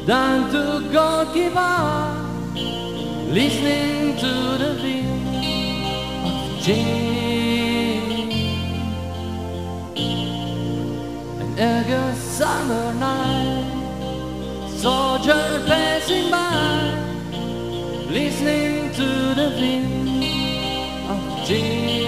than to go give up, listening to the wind of change. An August summer night, soldier passing by, listening to the wind of change.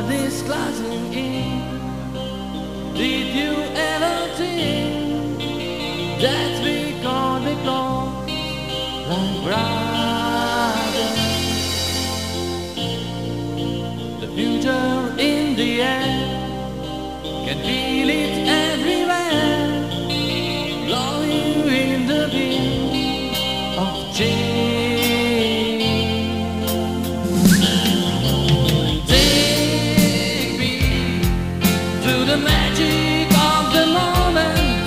This closing in. Did you ever think that we gonna be close like brothers? The future in the air, can feel it everywhere, blowing in the wind of change. The magic of the moment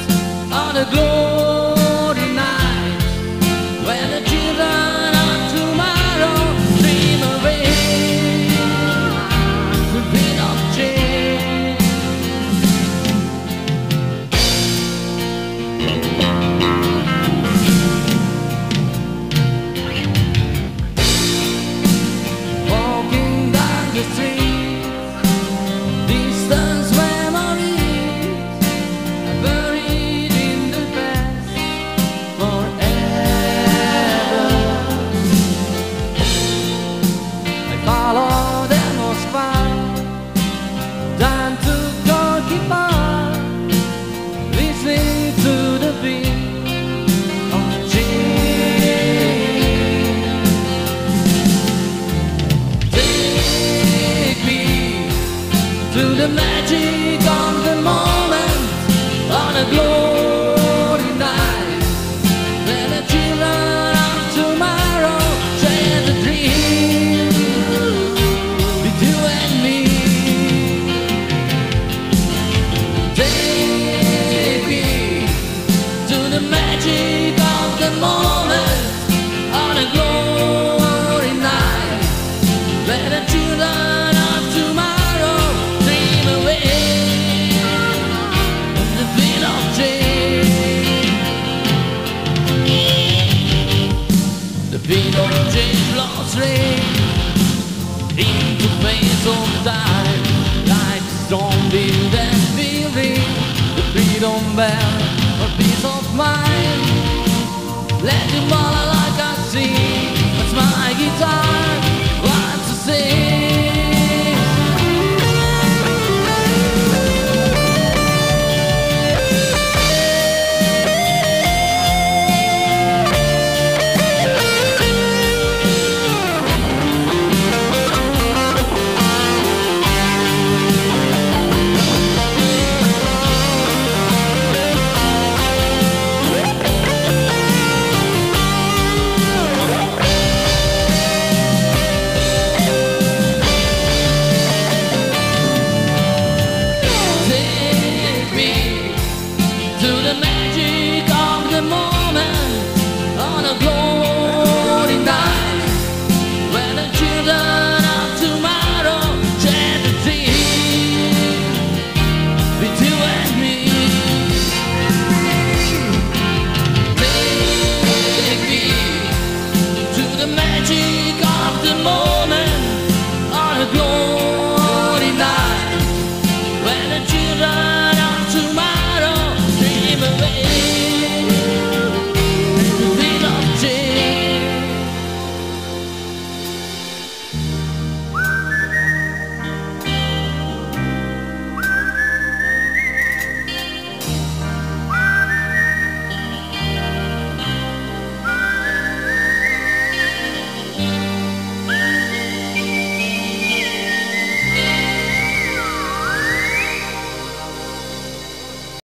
on a glory night, when the children of tomorrow dream away the beat of change. Walking down the street, distance follow the Moskva, down to Gorky, listening to the beat of change. Take me to the magic of the moment on a glory night, when the children of tomorrow share the dream. You and me, take me to the magic of the moment on a glory night, let the children of tomorrow dream away the beat of change. The beat of change blows rain into face of time, like a zombie that's feeling the freedom bell, a peace of mind. Let your